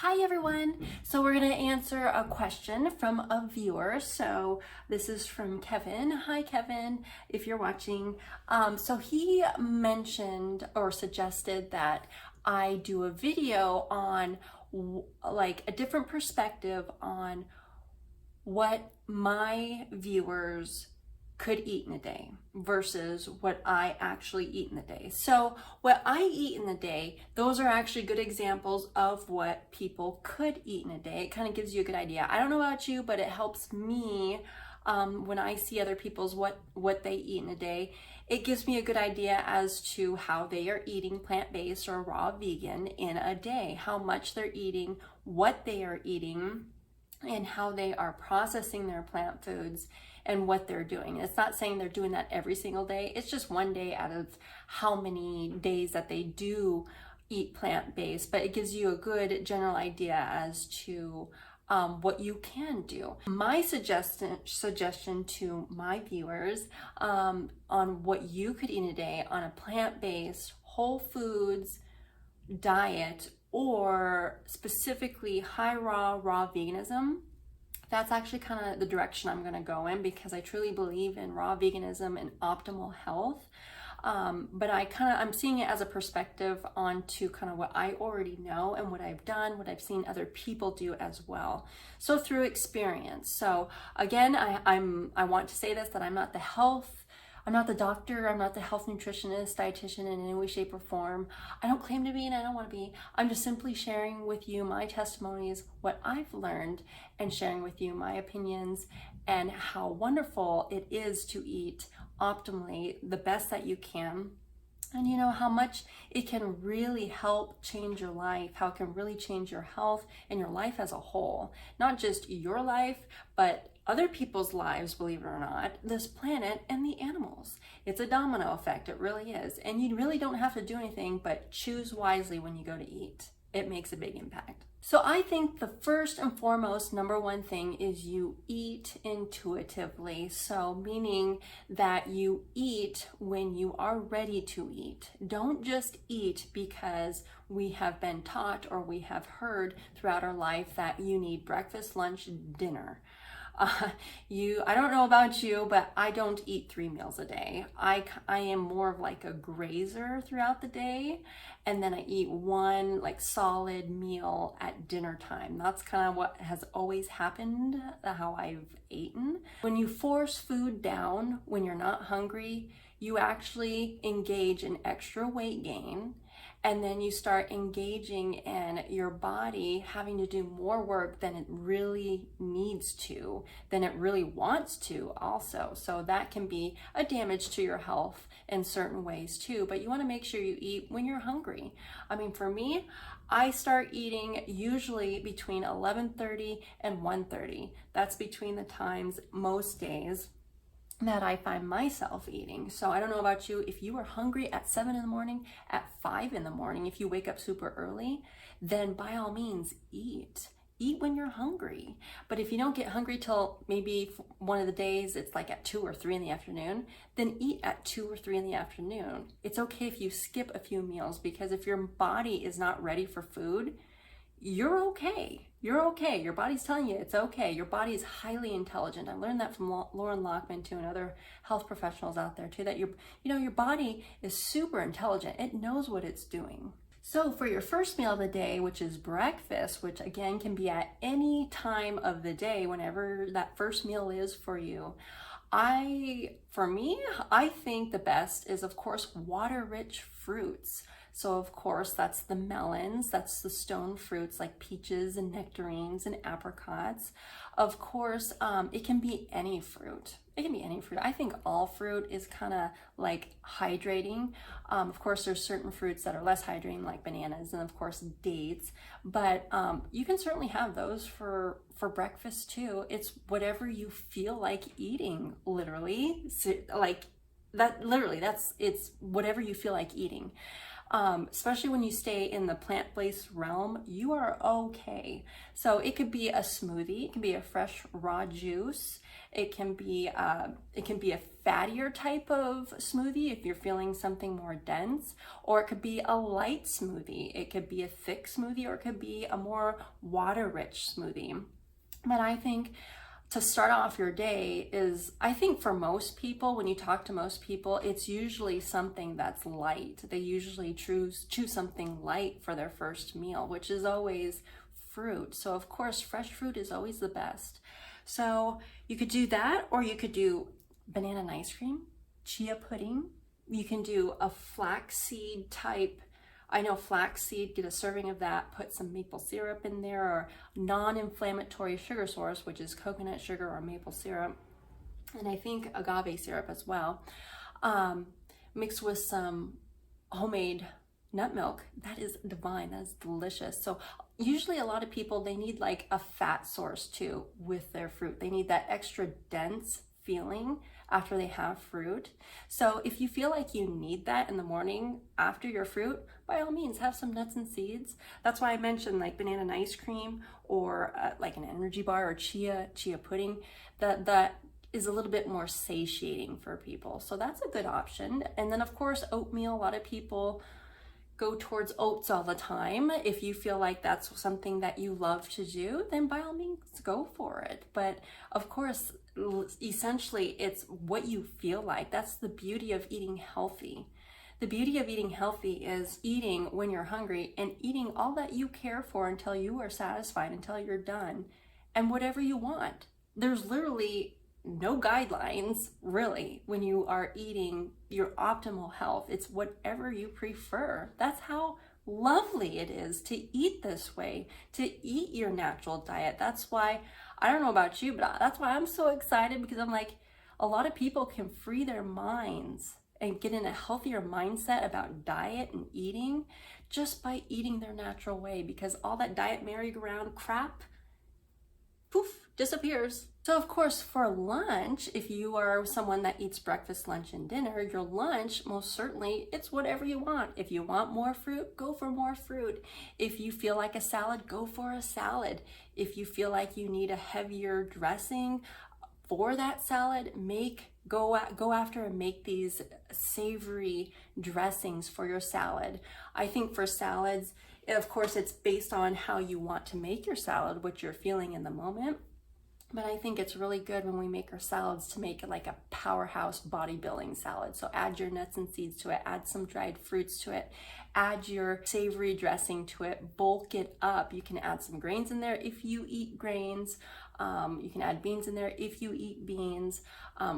Hi everyone! So we're going to answer a question from a viewer. So this is from Kevin. Hi Kevin, if you're watching. So he mentioned or suggested that I do a video on like a different perspective on what my viewers could eat in a day versus what I actually eat in the day. So what I eat in the day, those are actually good examples of what people could eat in a day. It kind of gives you a good idea. I don't know about you, but it helps me when I see other people's what they eat in a day. It gives me a good idea as to how they are eating plant-based or raw vegan in a day, how much they're eating, what they are eating, and how they are processing their plant foods and what they're doing. It's not saying they're doing that every single day. It's just one day out of how many days that they do eat plant-based, but it gives you a good general idea as to what you can do. My suggestion to my viewers on what you could eat in a day on a plant-based, whole foods diet, or specifically high raw veganism, that's actually kind of the direction I'm going to go in, because I truly believe in raw veganism and optimal health. But I'm seeing it as a perspective onto kind of what I already know and what I've done, what I've seen other people do as well. So through experience. So again, I want to say this, that I'm not the doctor, I'm not the health nutritionist, dietitian in any way, shape, or form. I don't claim to be and I don't want to be. I'm just simply sharing with you my testimonies, what I've learned, and sharing with you my opinions and how wonderful it is to eat optimally, the best that you can. And you know how much it can really help change your life, how it can really change your health and your life as a whole. Not just your life, but other people's lives, believe it or not, this planet and the animals. It's a domino effect, it really is. And you really don't have to do anything but choose wisely when you go to eat. It makes a big impact. So I think the first and foremost, number one thing is you eat intuitively. So meaning that you eat when you are ready to eat. Don't just eat because we have been taught or we have heard throughout our life that you need breakfast, lunch, dinner. I don't know about you, but I don't eat 3 meals a day. I am more of like a grazer throughout the day, and then I eat one like solid meal at dinner time. That's kind of what has always happened, how I've eaten. When you force food down when you're not hungry, you actually engage in extra weight gain. And then you start engaging in your body having to do more work than it really needs to, than it really wants to also. So that can be a damage to your health in certain ways too. But you want to make sure you eat when you're hungry. I mean, for me, I start eating usually between 11:30 and 1:30. That's between the times most days that I find myself eating. So I don't know about you, if you are hungry at 7 in the morning, at 5 in the morning, if you wake up super early, then by all means eat. Eat when you're hungry. But if you don't get hungry till maybe one of the days it's like at 2 or 3 in the afternoon, then eat at 2 or 3 in the afternoon. It's okay if you skip a few meals, because if your body is not ready for food, you're okay. You're okay. Your body's telling you it's okay. Your body is highly intelligent. I learned that from Loren Lockman too, and other health professionals out there too, that your body is super intelligent. It knows what it's doing. So for your first meal of the day, which is breakfast, which again can be at any time of the day, whenever that first meal is for you, I think the best is, of course, water-rich fruits. So of course, that's the melons, that's the stone fruits like peaches and nectarines and apricots. Of course, it can be any fruit. It can be any fruit. I think all fruit is kind of like hydrating. Of course, there's certain fruits that are less hydrating, like bananas and of course dates. But you can certainly have those for breakfast too. It's whatever you feel like eating, literally. So, like that, literally, it's whatever you feel like eating. especially when you stay in the plant-based realm, you are okay. So it could be a smoothie, it can be a fresh raw juice, it can be a fattier type of smoothie if you're feeling something more dense, or it could be a light smoothie, it could be a thick smoothie, or it could be a more water-rich smoothie. But I think to start off your day is, I think for most people, when you talk to most people, it's usually something that's light. They usually choose something light for their first meal, which is always fruit. So of course, fresh fruit is always the best. So you could do that, or you could do banana and ice cream, chia pudding. You can do a flaxseed type. I know flaxseed, get a serving of that, put some maple syrup in there, or non-inflammatory sugar source, which is coconut sugar or maple syrup, and I think agave syrup as well, mixed with some homemade nut milk. That is divine, that is delicious. So usually a lot of people, they need like a fat source too with their fruit. They need that extra dense feeling after they have fruit. So if you feel like you need that in the morning after your fruit, by all means have some nuts and seeds. That's why I mentioned like banana and ice cream, or like an energy bar, or chia pudding. That is a little bit more satiating for people. So that's a good option. And then of course oatmeal, a lot of people go towards oats all the time. If you feel like that's something that you love to do, then by all means go for it. But of course, essentially it's what you feel like. That's the beauty of eating healthy. The beauty of eating healthy is eating when you're hungry and eating all that you care for until you are satisfied, until you're done, and whatever you want. There's literally no guidelines really when you are eating your optimal health. It's whatever you prefer. That's how lovely it is to eat this way, to eat your natural diet. That's why, I don't know about you, but that's why I'm so excited, because I'm like, a lot of people can free their minds and get in a healthier mindset about diet and eating just by eating their natural way, because all that diet merry-go-round crap, poof, disappears. So of course for lunch, if you are someone that eats breakfast, lunch, and dinner, your lunch, most certainly, it's whatever you want. If you want more fruit, go for more fruit. If you feel like a salad, go for a salad. If you feel like you need a heavier dressing for that salad, go after and make these savory dressings for your salad. I think for salads, of course, it's based on how you want to make your salad, what you're feeling in the moment. But I think it's really good when we make our salads to make it like a powerhouse bodybuilding salad. So add your nuts and seeds to it, add some dried fruits to it, add your savory dressing to it, bulk it up. You can add some grains in there if you eat grains. You can add beans in there if you eat beans,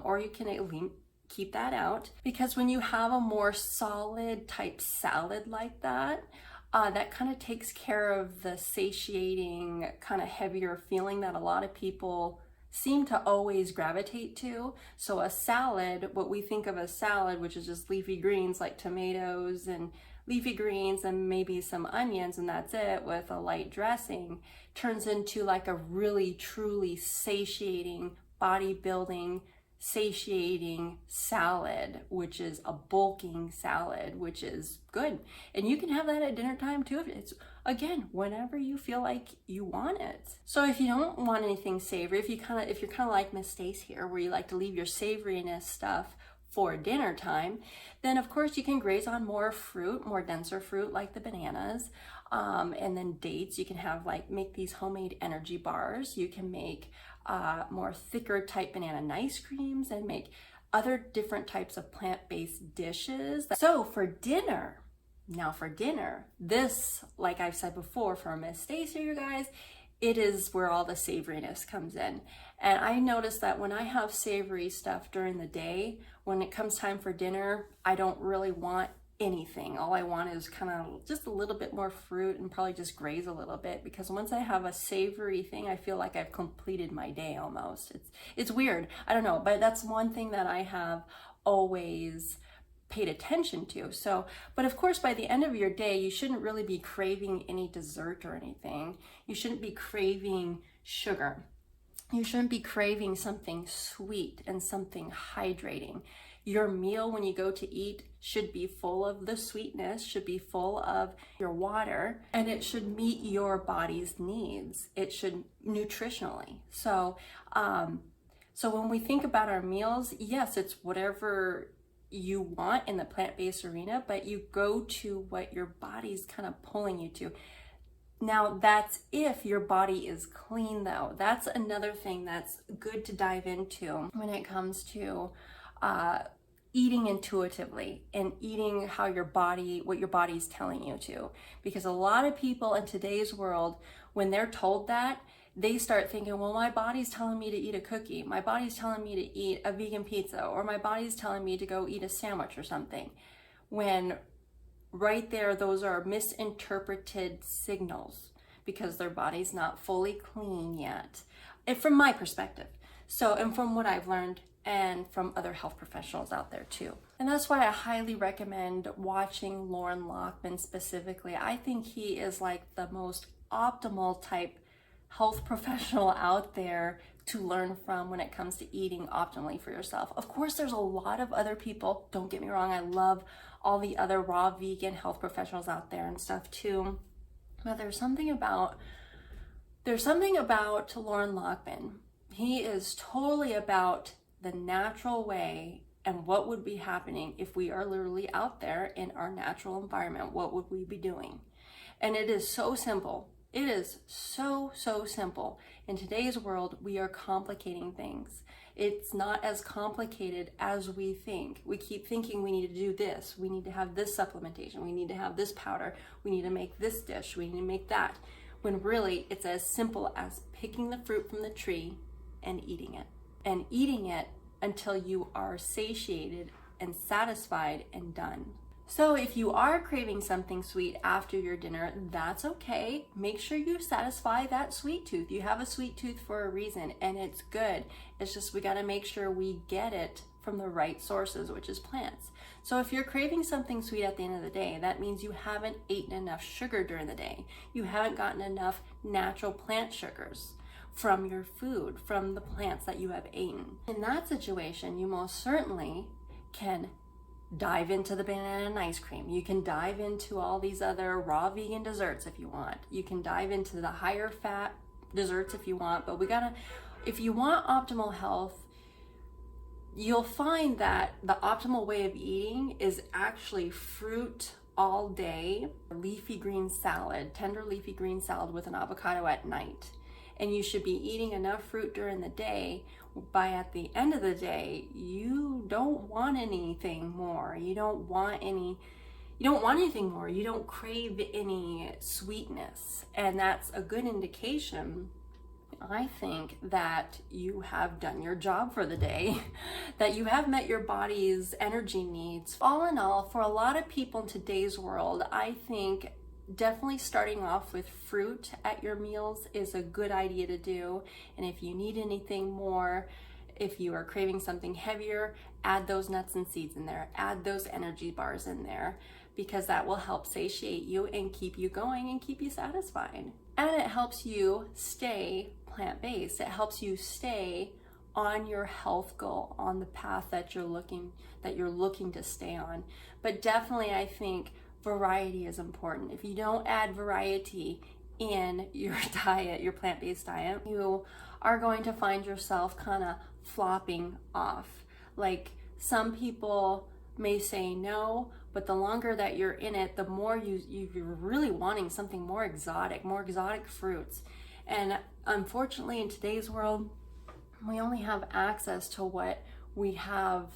or you can keep that out. Because when you have a more solid type salad like that, that kind of takes care of the satiating, kind of heavier feeling that a lot of people seem to always gravitate to. So a salad, what we think of as salad, which is just leafy greens like tomatoes and leafy greens and maybe some onions, and that's it, with a light dressing, turns into like a really truly satiating, bodybuilding, satiating salad, which is a bulking salad, which is good. And you can have that at dinner time too. It's, again, whenever you feel like you want it. So if you don't want anything savory, if you're kind of like Miss Stace here, where you like to leave your savoriness stuff for dinner time, then of course you can graze on more fruit, more denser fruit like the bananas, and then dates. You can have make these homemade energy bars. You can make more thicker type banana and ice creams, and make other different types of plant-based dishes. So for dinner, this, like I've said before, for Miss Staci, you guys, it is where all the savoriness comes in. And I noticed that when I have savory stuff during the day, when it comes time for dinner, I don't really want anything. All I want is kind of just a little bit more fruit and probably just graze a little bit, because once I have a savory thing, I feel like I've completed my day almost. It's weird. I don't know, but that's one thing that I have always paid attention to. So, but of course, by the end of your day, you shouldn't really be craving any dessert or anything. You shouldn't be craving sugar. You shouldn't be craving something sweet and something hydrating. Your meal when you go to eat should be full of the sweetness, should be full of your water, and it should meet your body's needs. It should nutritionally. So when we think about our meals, yes, it's whatever you want in the plant-based arena, but you go to what your body's kind of pulling you to. Now, that's if your body is clean, though. That's another thing that's good to dive into when it comes to eating intuitively and eating how what your body's telling you to. Because a lot of people in today's world, when they're told that, they start thinking, well, my body's telling me to eat a cookie. My body's telling me to eat a vegan pizza, or my body's telling me to go eat a sandwich or something. When right there, those are misinterpreted signals because their body's not fully clean yet. And from my perspective. So, and from what I've learned and from other health professionals out there too. And that's why I highly recommend watching Loren Lockman specifically. I think he is like the most optimal type health professional out there to learn from when it comes to eating optimally for yourself. Of course, there's a lot of other people. Don't get me wrong. I love all the other raw vegan health professionals out there and stuff too. But there's something about Loren Lockman. He is totally about the natural way and what would be happening if we are literally out there in our natural environment. What would we be doing? And it is so simple. It is so simple. In today's world, we are complicating things. It's not as complicated as we think. We keep thinking we need to do this. We need to have this supplementation. We need to have this powder. We need to make this dish. We need to make that. When really, it's as simple as picking the fruit from the tree and eating it. And eating it until you are satiated and satisfied and done. So if you are craving something sweet after your dinner, that's okay. Make sure you satisfy that sweet tooth. You have a sweet tooth for a reason, and it's good. It's just we gotta make sure we get it from the right sources, which is plants. So if you're craving something sweet at the end of the day, that means you haven't eaten enough sugar during the day. You haven't gotten enough natural plant sugars from your food, from the plants that you have eaten. In that situation, you most certainly can dive into the banana and ice cream. You can dive into all these other raw vegan desserts if you want. You can dive into the higher fat desserts if you want, but if you want optimal health, you'll find that the optimal way of eating is actually fruit all day, leafy green salad, tender leafy green salad with an avocado at night. And you should be eating enough fruit during the day. By at the end of the day, you don't want anything more. You don't want anything more. You don't crave any sweetness. And that's a good indication, I think, that you have done your job for the day, that you have met your body's energy needs. All in all, for a lot of people in today's world, I think definitely starting off with fruit at your meals is a good idea to do. And if you need anything more, if you are craving something heavier, add those nuts and seeds in there, add those energy bars in there, because that will help satiate you and keep you going and keep you satisfied. And it helps you stay plant-based. It helps you stay on your health goal, on the path that you're looking to stay on. But definitely, I think variety is important. If you don't add variety in your diet, your plant-based diet, you are going to find yourself kind of flopping off. Like, some people may say no, but the longer that you're in it, the more you're really wanting something more exotic fruits. And unfortunately, in today's world, we only have access to what we have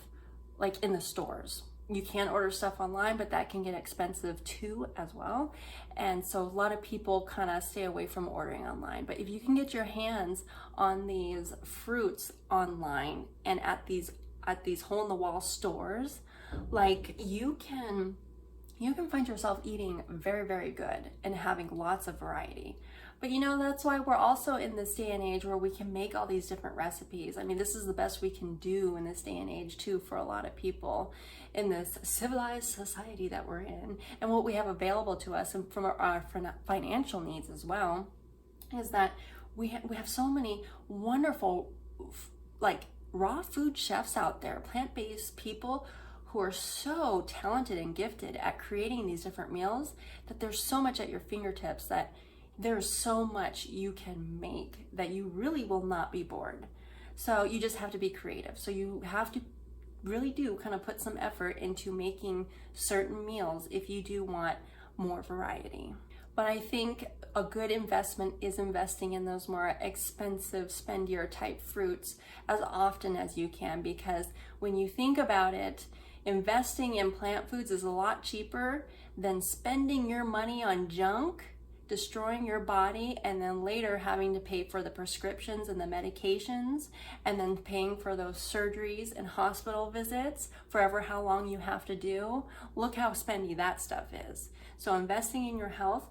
like in the stores. You can order stuff online, but that can get expensive too as well. And so a lot of people kind of stay away from ordering online. But if you can get your hands on these fruits online and at these hole-in-the-wall stores, like you can find yourself eating very, very good and having lots of variety. But that's why we're also in this day and age where we can make all these different recipes. I mean, this is the best we can do in this day and age too for a lot of people in this civilized society that we're in. And what we have available to us, and from our financial needs as well, is that we have so many wonderful like raw food chefs out there, plant-based people who are so talented and gifted at creating these different meals that there's so much at your fingertips that there's so much you can make that you really will not be bored. So you just have to be creative. So you have to really do kind of put some effort into making certain meals if you do want more variety. But I think a good investment is investing in those more expensive, spendier type fruits as often as you can, because when you think about it, investing in plant foods is a lot cheaper than spending your money on junk, destroying your body, and then later having to pay for the prescriptions and the medications, and then paying for those surgeries and hospital visits forever how long you have to do. Look how spendy that stuff is. So investing in your health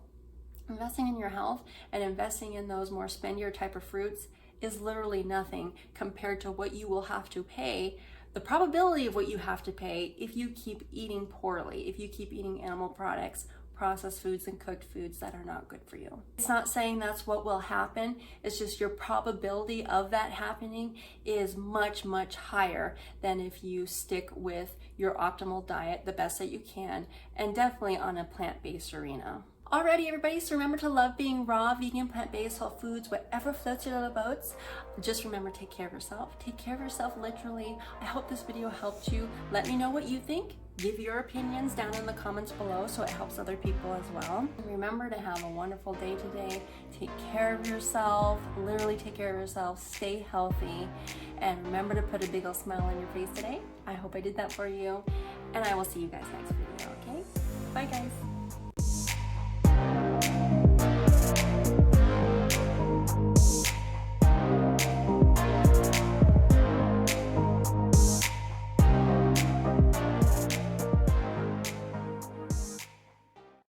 and investing in those more spendier type of fruits is literally nothing compared to what you will have to pay, the probability of what you have to pay if you keep eating poorly, if you keep eating animal products, processed foods, and cooked foods that are not good for you. It's not saying that's what will happen, it's just your probability of that happening is much, much higher than if you stick with your optimal diet the best that you can, and definitely on a plant-based arena. Alrighty everybody, so remember to love being raw, vegan, plant-based, whole foods, whatever floats your little boats. Just remember, take care of yourself. Take care of yourself literally. I hope this video helped you. Let me know what you think. Give your opinions down in the comments below so it helps other people as well. And remember to have a wonderful day today. Take care of yourself, literally take care of yourself, stay healthy, and remember to put a big old smile on your face today. I hope I did that for you, and I will see you guys next video, okay? Bye guys.